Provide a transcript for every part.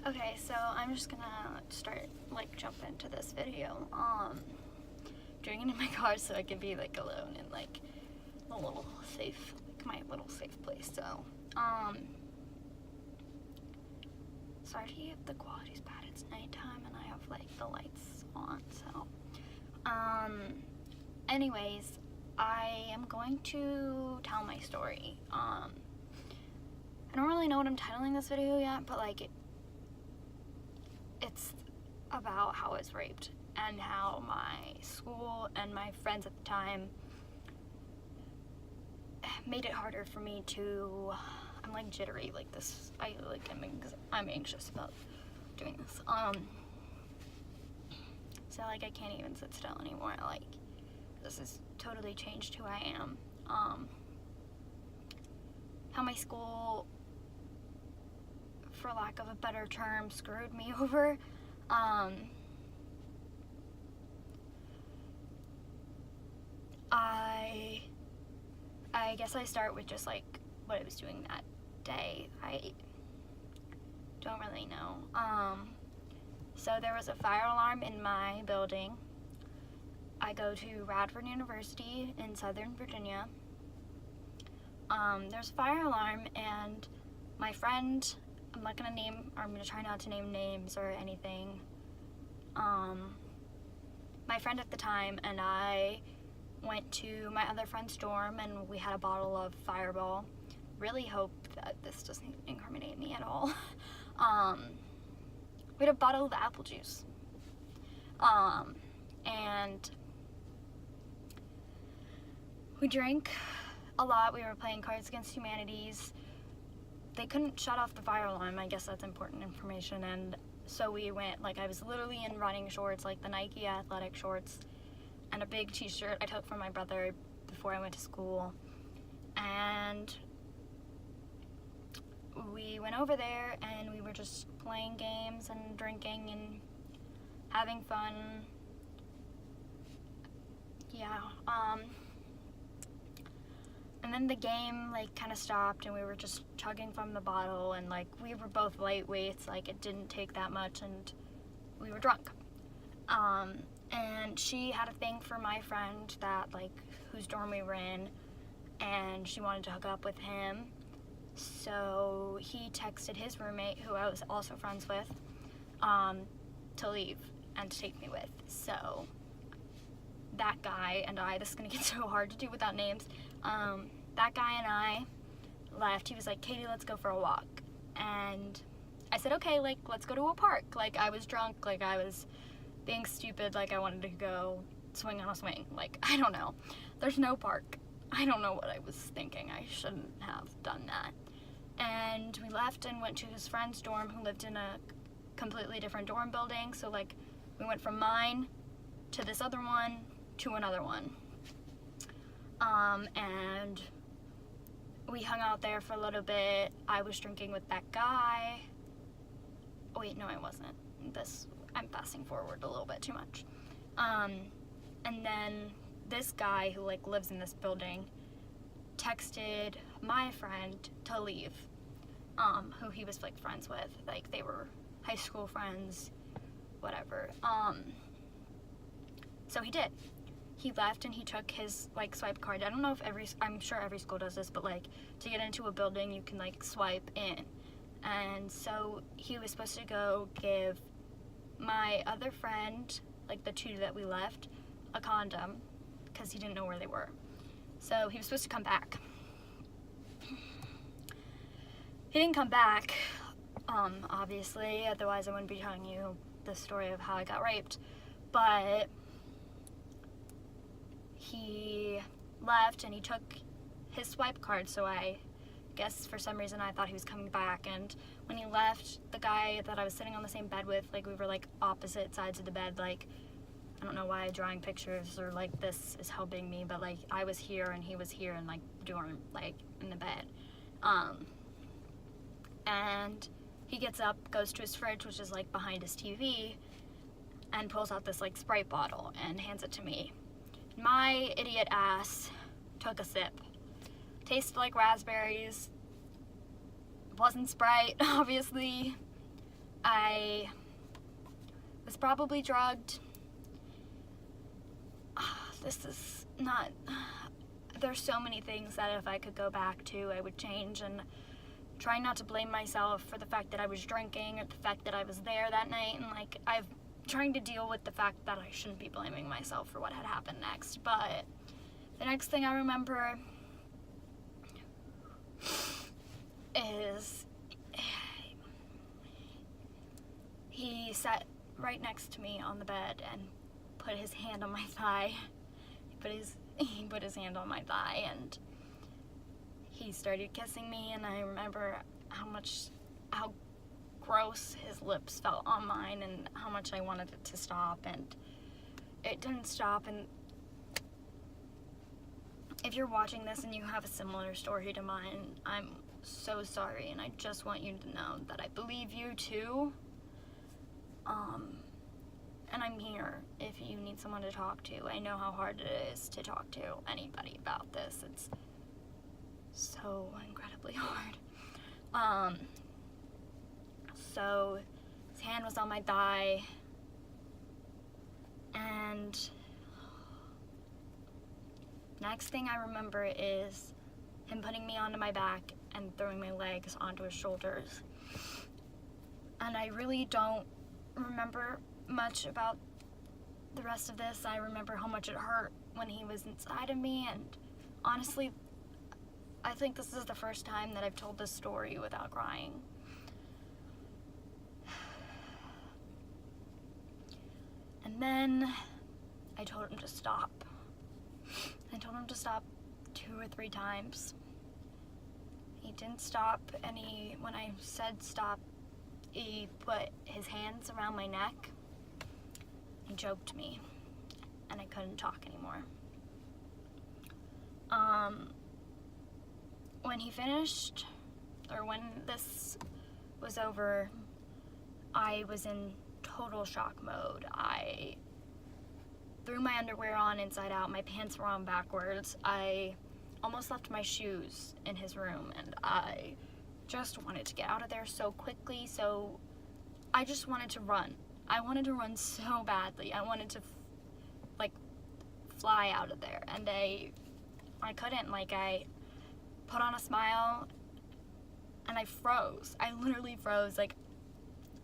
Okay, so I'm just gonna jump into this video. Doing it in my car so I can be alone in a little safe, my little safe place. So, sorry if the quality's bad. It's nighttime and I have the lights on. So, anyways, I am going to tell my story. I don't really know what I'm titling this video yet, but it's about how I was raped and how my school and my friends at the time made it harder for me to. I'm jittery this. I'm anxious about doing this. So I can't even sit still anymore. This has totally changed who I am. How my school, for lack of a better term, screwed me over. I guess I start with just what I was doing that day. I don't really know. So there was a fire alarm in my building. I go to Radford University in Southern Virginia. There's a fire alarm, and my friend, I'm gonna try not to name names or anything. My friend at the time and I went to my other friend's dorm, and we had a bottle of Fireball. Really hope that this doesn't incriminate me at all. We had a bottle of apple juice. And we drank a lot. We were playing Cards Against Humanities. They couldn't shut off the fire alarm. I guess that's important information. And so we went, I was literally in running shorts, the Nike athletic shorts, and a big t-shirt I took from my brother before I went to school. And we went over there and we were just playing games and drinking and having fun. Yeah. And then the game kind of stopped, and we were just chugging from the bottle, and we were both lightweights, it didn't take that much, and we were drunk. And she had a thing for my friend that whose dorm we were in, and she wanted to hook up with him. So he texted his roommate, who I was also friends with, to leave and to take me with. So that guy and I, this is gonna get so hard to do without names, that guy and I left. He was like, Katie, let's go for a walk. And I said, okay, let's go to a park. I was drunk, I was being stupid, I wanted to go swing on a swing. I don't know. There's no park. I don't know what I was thinking. I shouldn't have done that. And we left and went to his friend's dorm, who lived in a completely different dorm building. So we went from mine to this other one to another one. And we hung out there for a little bit. I was drinking with that guy. Oh, wait, no, I wasn't. I'm fast forward a little bit too much. And then this guy who lives in this building texted my friend to leave, who he was friends with. They were high school friends, whatever. So he did. He left and he took his swipe card. I don't know if I'm sure every school does this, but to get into a building you can swipe in. And so he was supposed to go give my other friend, the two that we left, a condom, because he didn't know where they were. So he was supposed to come back. He didn't come back, obviously, otherwise I wouldn't be telling you the story of how I got raped. But he left and he took his swipe card, so I guess for some reason I thought he was coming back. And when he left, the guy that I was sitting on the same bed with, we were opposite sides of the bed. I don't know why drawing pictures or this is helping me, but I was here and he was here, and dorm, in the bed. And he gets up, goes to his fridge, which is behind his TV, and pulls out this Sprite bottle and hands it to me. My idiot ass took a sip. Tasted like raspberries. Wasn't Sprite, obviously. I was probably drugged. This is not... There's so many things that if I could go back to, I would change, and trying not to blame myself for the fact that I was drinking or the fact that I was there that night, and like I'm trying to deal with the fact that I shouldn't be blaming myself for what had happened next. But the next thing I remember is he sat right next to me on the bed and put his hand on my thigh. He put his hand on my thigh, and he started kissing me, and I remember how gross his lips felt on mine and how much I wanted it to stop, and it didn't stop. And if you're watching this and you have a similar story to mine, I'm so sorry, and I just want you to know that I believe you too. And I'm here if you need someone to talk to. I know how hard it is to talk to anybody about this. It's so incredibly hard. So his hand was on my thigh, and next thing I remember is him putting me onto my back and throwing my legs onto his shoulders. And I really don't remember much about the rest of this. I remember how much it hurt when he was inside of me, and honestly, I think this is the first time that I've told this story without crying. And then I told him to stop. I told him to stop 2 or 3 times. He didn't stop, and when I said stop, he put his hands around my neck and choked me, and I couldn't talk anymore. When he finished, or when this was over, I was in total shock mode. I threw my underwear on inside out, my pants were on backwards. I almost left my shoes in his room, and I just wanted to get out of there so quickly, so I just wanted to run. I wanted to run so badly. I wanted to fly out of there, and I couldn't. I put on a smile and I froze. I literally froze.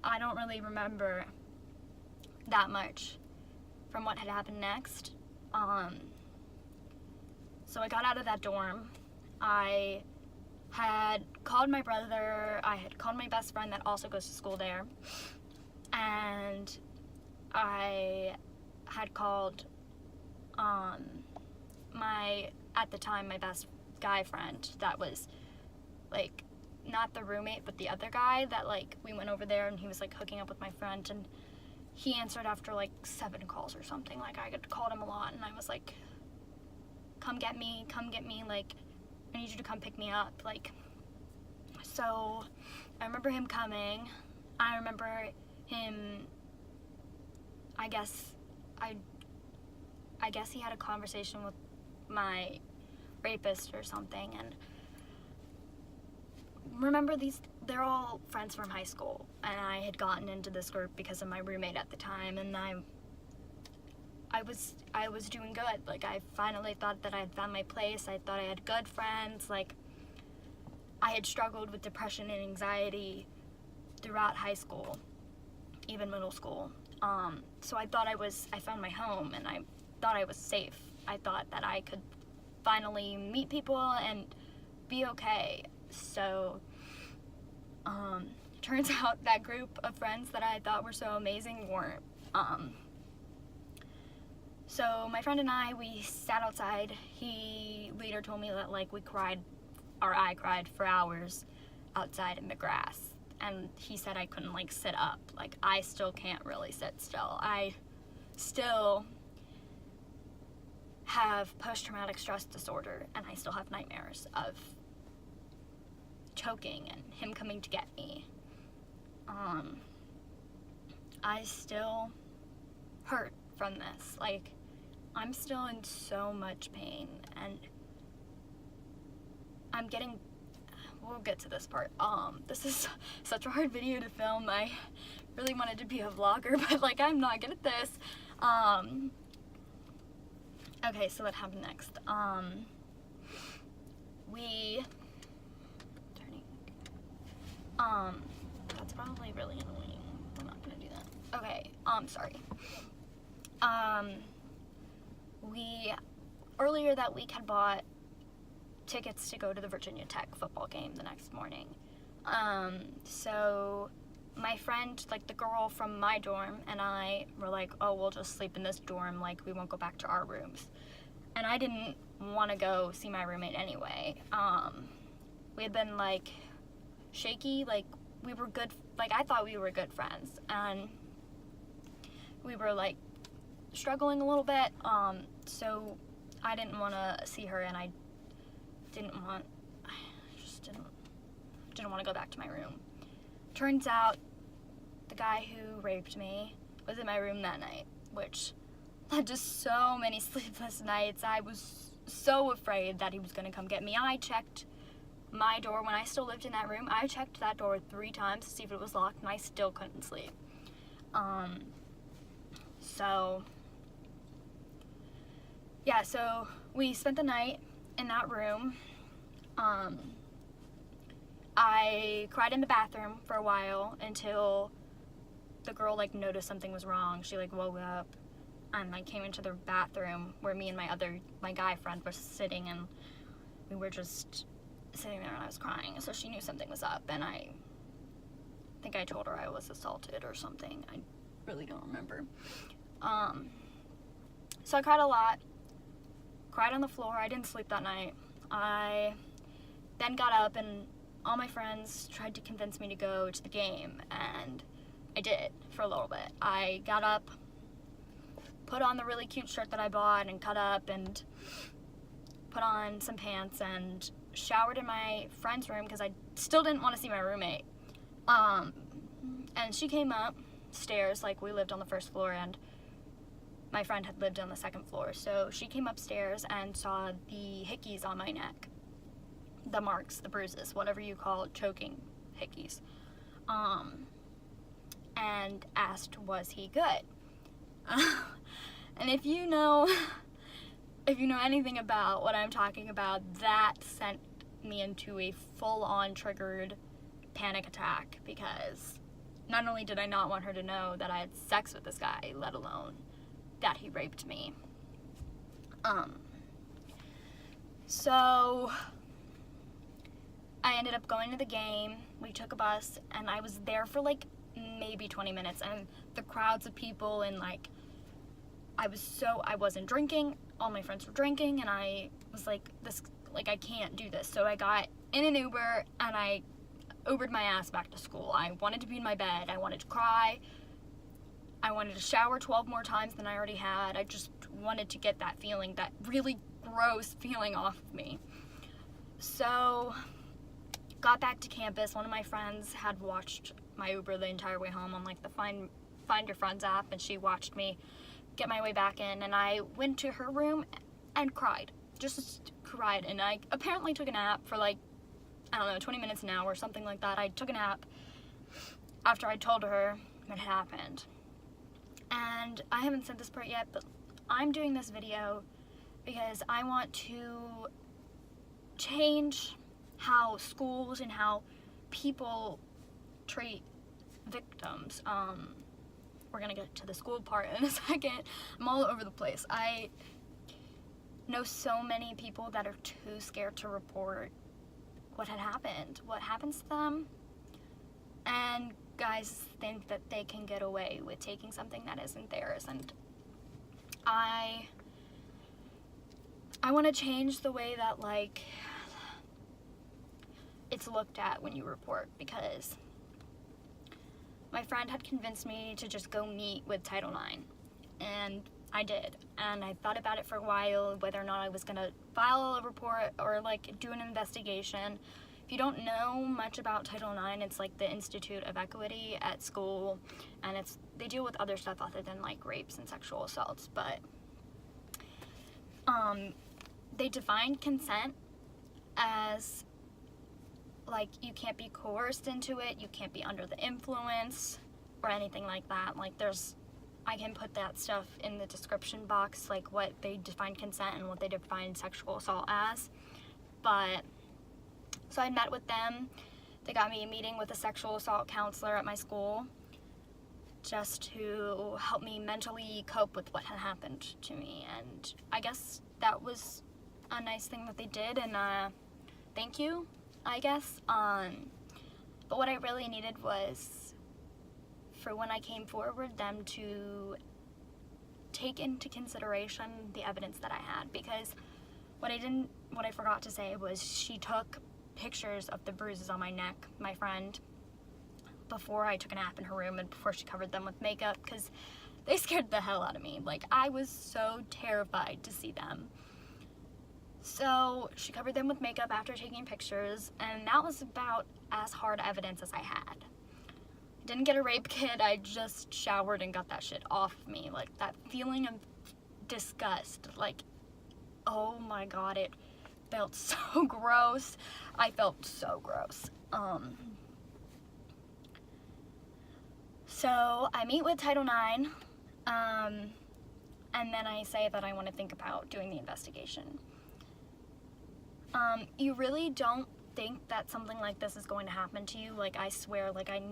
I don't really remember that much from what had happened next. So I got out of that dorm. I had called my brother. I had called my best friend that also goes to school there. And I had called at the time, my best guy friend that was not the roommate but the other guy that we went over there, and he was hooking up with my friend, and he answered after 7 calls or something. I had called him a lot, and I was like, come get me, I need you to come pick me up. So I remember him coming. I remember him, I guess he had a conversation with my rapist or something, and remember they're all friends from high school, and I had gotten into this group because of my roommate at the time, and I was doing good. I finally thought that I had found my place. I thought I had good friends. I had struggled with depression and anxiety throughout high school, even middle school. So I thought I found my home, and I thought I was safe. I thought that I could finally meet people and be okay. So turns out that group of friends that I thought were so amazing weren't. So my friend and we sat outside. He later told me that I cried for hours outside in the grass, and he said I couldn't sit up. I still can't really sit still. I still have post-traumatic stress disorder, and I still have nightmares of choking and him coming to get me. I still hurt from this. I'm still in so much pain, and I'm getting, we'll get to this part. This is such a hard video to film. I really wanted to be a vlogger, but like I'm not good at this. Okay, so what happened next? That's probably really annoying. We're not gonna do that. Okay, sorry. We earlier that week had bought tickets to go to the Virginia Tech football game the next morning. So my friend, like the girl from my dorm, and I were like, oh, we'll just sleep in this dorm, like we won't go back to our rooms. And I didn't want to go see my roommate anyway. We had been like shaky, like we were good, like I thought we were good friends, and we were like struggling a little bit, so I didn't want to see her, and I just didn't want to go back to my room. Turns out the guy who raped me was in my room that night, which led to so many sleepless nights. I was so afraid that he was going to come get me. I checked my door when I still lived in that room. I checked that door 3 times to see if it was locked, and I still couldn't sleep. So yeah, so we spent the night in that room. I cried in the bathroom for a while until the girl like noticed something was wrong. She like woke up and like came into the bathroom where me and my guy friend was sitting, and we were just sitting there, and I was crying. So she knew something was up, and I think I told her I was assaulted or something. I really don't remember. So I cried a lot, cried on the floor. I didn't sleep that night. I then got up, and all my friends tried to convince me to go to the game, and I did for a little bit. I got up, put on the really cute shirt that I bought, and cut up, and put on some pants, and showered in my friend's room because I still didn't want to see my roommate. And she came upstairs, like we lived on the first floor, and my friend had lived on the second floor. So she came upstairs and saw the hickeys on my neck. The marks, the bruises, whatever you call it, choking hickeys. And asked, was he good? And if you know anything about what I'm talking about, that sent me into a full-on triggered panic attack, because not only did I not want her to know that I had sex with this guy, let alone that he raped me. So I ended up going to the game. We took a bus, and I was there for like maybe 20 minutes, and the crowds of people, and like I wasn't drinking. All my friends were drinking, and I was like, I can't do this. So I got in an Uber, and I Ubered my ass back to school. I wanted to be in my bed. I wanted to cry. I wanted to shower 12 more times than I already had. I just wanted to get that feeling, that really gross feeling off of me. So got back to campus. One of my friends had watched my Uber the entire way home on like the Find Your Friends app, and she watched me get my way back in, and I went to her room and cried. Just cried, and I apparently took a nap for like, I don't know, 20 minutes an hour or something like that. I took a nap after I told her what happened. And I haven't said this part yet, but I'm doing this video because I want to change how schools and how people treat victims. We're gonna get to the school part in a second. I'm all over the place. I know so many people that are too scared to report what had happened, what happens to them, and guys think that they can get away with taking something that isn't theirs. And I want to change the way that like it's looked at when you report, because my friend had convinced me to just go meet with Title IX, and I did. And I thought about it for a while, whether or not I was gonna file a report or like do an investigation. If you don't know much about Title IX, it's like the Institute of Equity at school, and they deal with other stuff other than like rapes and sexual assaults. But they defined consent as like, you can't be coerced into it, you can't be under the influence, or anything like that. Like, I can put that stuff in the description box, like what they define consent and what they define sexual assault as. But, so I met with them. They got me a meeting with a sexual assault counselor at my school, just to help me mentally cope with what had happened to me. And I guess that was a nice thing that they did, and thank you, I guess. But what I really needed was, for when I came forward, them to take into consideration the evidence that I had. Because what I forgot to say was, she took pictures of the bruises on my neck, my friend, before I took a nap in her room and before she covered them with makeup, because they scared the hell out of me. Like, I was so terrified to see them. So she covered them with makeup after taking pictures, and that was about as hard evidence as I had. Didn't get a rape kit, I just showered and got that shit off of me. Like, that feeling of disgust, like, oh my god, it felt so gross. I felt so gross. So I meet with Title IX, and then I say that I want to think about doing the investigation. You really don't think that something like this is going to happen to you. Like, I swear, like, I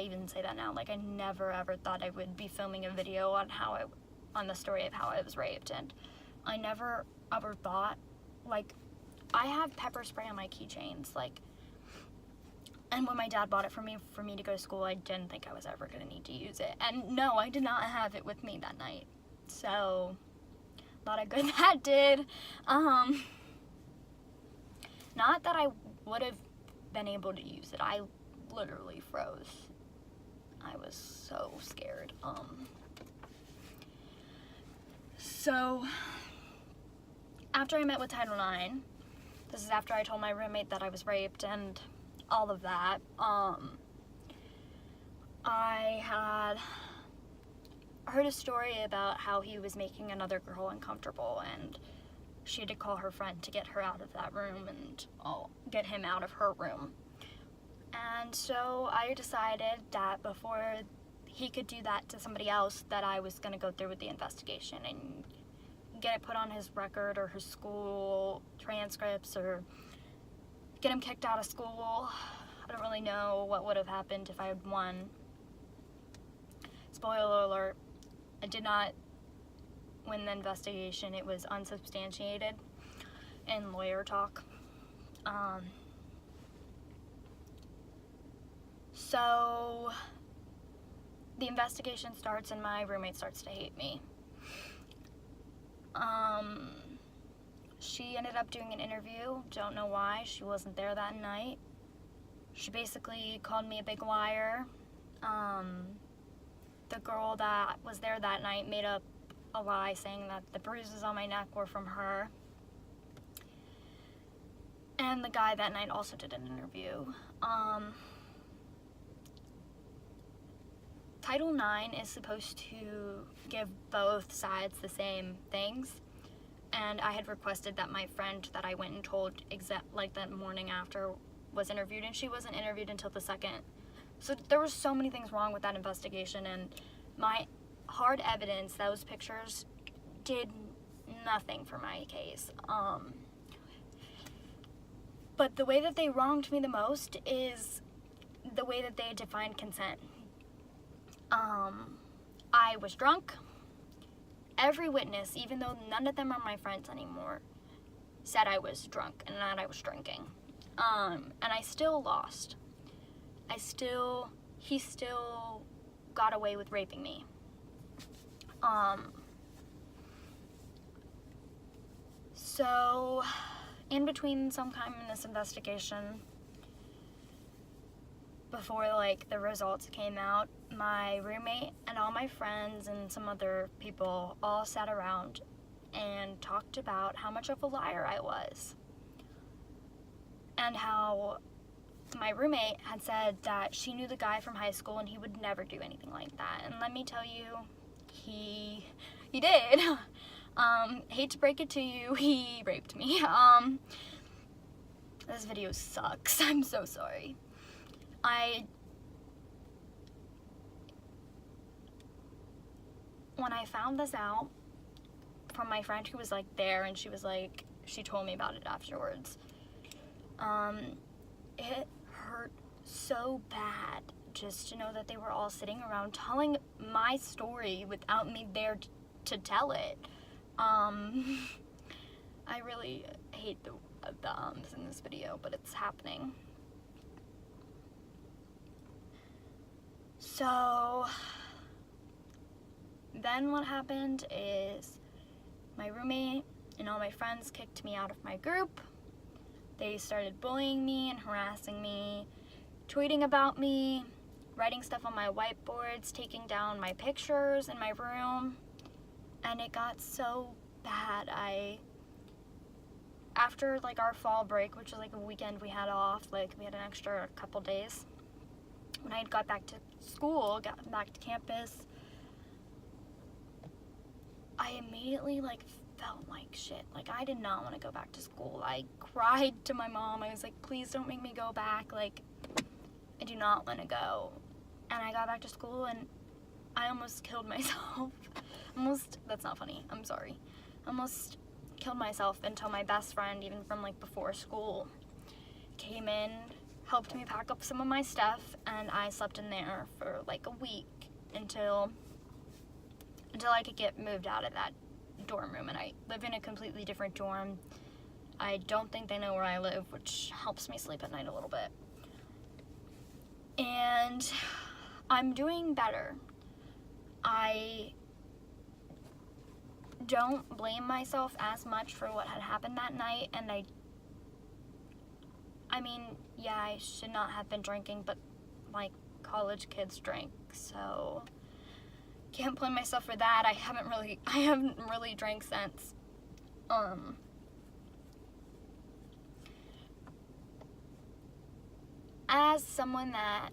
even say that now, like, I never ever thought I would be filming a video on the story of how I was raped, and I never ever thought, like, I have pepper spray on my keychains, like, and when my dad bought it for me to go to school, I didn't think I was ever going to need to use it, and no, I did not have it with me that night, so, a lot of good that did. Not that I would have been able to use it. I literally froze. I was so scared. So, after I met with Title IX, this is after I told my roommate that I was raped and all of that, I had heard a story about how he was making another girl uncomfortable, and she had to call her friend to get her out of that room and get him out of her room. And so I decided that before he could do that to somebody else, that I was going to go through with the investigation and get it put on his record or his school transcripts, or get him kicked out of school. I don't really know what would have happened if I had won. Spoiler alert, I did not win the investigation. It was unsubstantiated in lawyer talk. So the investigation starts and my roommate starts to hate me. She ended up doing an interview. Don't know why. She wasn't there that night. She basically called me a big liar. The girl that was there that night made up a lie saying that the bruises on my neck were from her. And the guy that night also did an interview. Title IX is supposed to give both sides the same things, and I had requested that my friend that I went and told like that morning after was interviewed, and she wasn't interviewed until the second. So there were so many things wrong with that investigation, and my hard evidence, those pictures, did nothing for my case. But the way that they wronged me the most is the way that they defined consent. I was drunk. Every witness, even though none of them are my friends anymore, said I was drunk and that I was drinking. And I still lost. He still got away with raping me. So, in between sometime in this investigation, before like the results came out, my roommate and all my friends and some other people all sat around and talked about how much of a liar I was. And how my roommate had said that she knew the guy from high school and he would never do anything like that. And let me tell you, he did. Hate to break it to you, he raped me. This video sucks. I'm so sorry. When I found this out from my friend who was like there, and she told me about it afterwards. It hurt so bad just to know that they were all sitting around telling my story without me there to tell it. I really hate the ums in this video, but it's happening. So then what happened is my roommate and all my friends kicked me out of my group. They started bullying me and harassing me, tweeting about me, writing stuff on my whiteboards, taking down my pictures in my room, and it got so bad. After like our fall break, which was like a weekend we had off, like we had an extra couple days, when I got back to school, got back to campus, I immediately like felt like shit. Like I did not want to go back to school. I cried to my mom. I was like, please don't make me go back. Like I do not want to go. And I got back to school and I almost killed myself. That's not funny. I'm sorry. Almost killed myself until my best friend, even from like before school, came in, helped me pack up some of my stuff, and I slept in there for like a week until I could get moved out of that dorm room. And I live in a completely different dorm. I don't think they know where I live, which helps me sleep at night a little bit. And I'm doing better. I don't blame myself as much for what had happened that night, and I mean, yeah, I should not have been drinking, but like college kids drink, so can't blame myself for that. I haven't really drank since. As someone that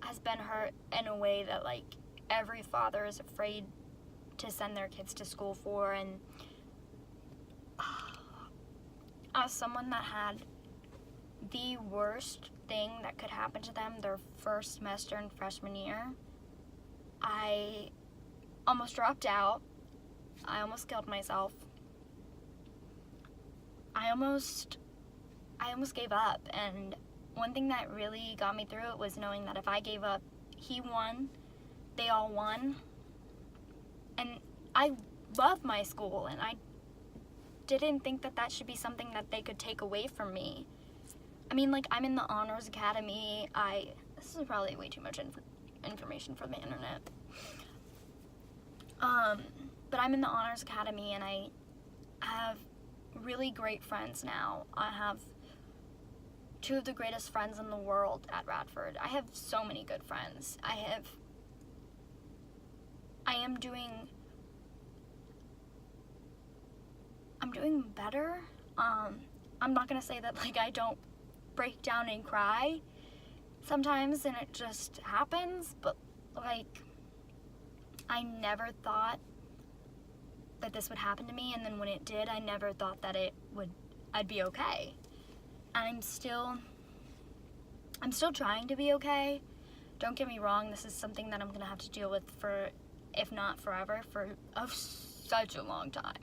has been hurt in a way that like every father is afraid to send their kids to school for, and as someone that had the worst thing that could happen to them their first semester in freshman year, I almost dropped out. I almost killed myself. I almost gave up, and one thing that really got me through it was knowing that if I gave up, he won, they all won. And I love my school, and I didn't think that should be something that they could take away from me. I mean, like, I'm in the Honors Academy. This is probably way too much information for the internet. But I'm in the Honors Academy, and I have really great friends now. I have two of the greatest friends in the world at Radford. I have so many good friends. I'm doing better. I'm not gonna say that like I don't break down and cry sometimes and it just happens, but like I never thought that this would happen to me, and then when it did, I never thought that I'd be okay. I'm still trying to be okay. Don't get me wrong, this is something that I'm gonna have to deal with for, if not forever, for such a long time.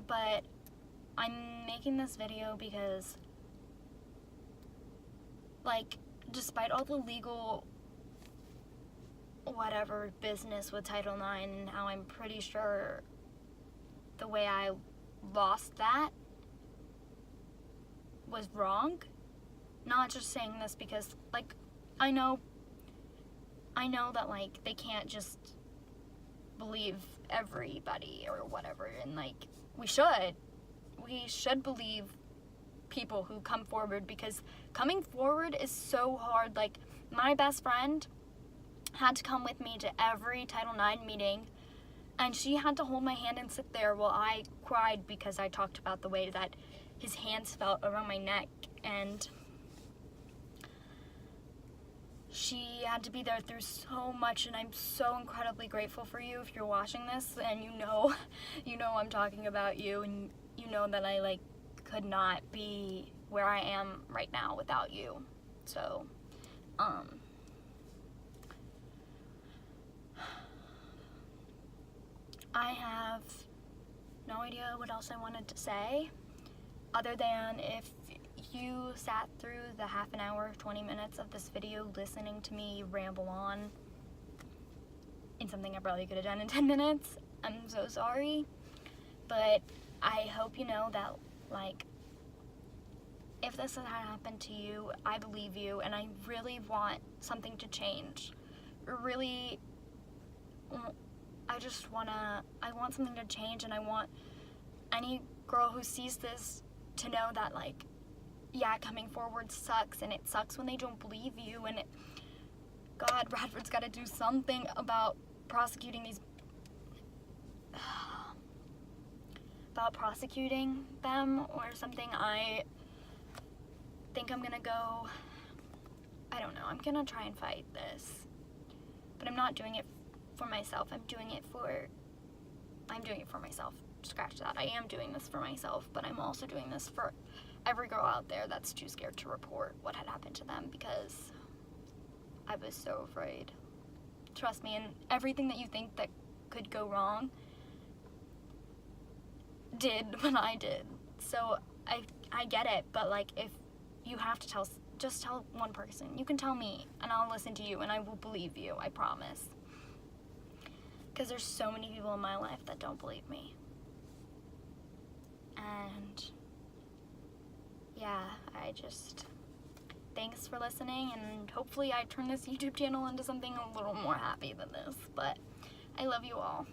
But I'm making this video because, like, despite all the legal whatever business with Title IX and how I'm pretty sure the way I lost that was wrong. Not just saying this because, like, I know that, like, they can't just believe everybody or whatever, and, like, we should believe people who come forward, because coming forward is so hard. Like, my best friend had to come with me to every Title IX meeting, and she had to hold my hand and sit there while I cried because I talked about the way that his hands felt around my neck, and she had to be there through so much, and I'm so incredibly grateful for you if you're watching this, and you know I'm talking about you, and you know that I like could not be where I am right now without you. So I have no idea what else I wanted to say other than if you sat through the half an hour, 20 minutes of this video listening to me ramble on in something I probably could have done in 10 minutes, I'm so sorry. But I hope you know that, like, if this had happened to you, I believe you, and I really want something to change. Really, I want something to change, and I want any girl who sees this to know that, like, yeah, coming forward sucks, and it sucks when they don't believe you, and God, Bradford's got to do something about prosecuting them or something. I think I'm gonna go, I don't know, I'm gonna try and fight this, but I'm not doing it for myself. I'm doing it for myself. Scratch that. I am doing this for myself, but I'm also doing this for every girl out there that's too scared to report what had happened to them, because I was so afraid. Trust me, and everything that you think that could go wrong did when I did. So I get it, but like, if you have to just tell one person. You can tell me, and I'll listen to you, and I will believe you, I promise. Because there's so many people in my life that don't believe me. And yeah, thanks for listening, and hopefully I turn this YouTube channel into something a little more happy than this, but I love you all.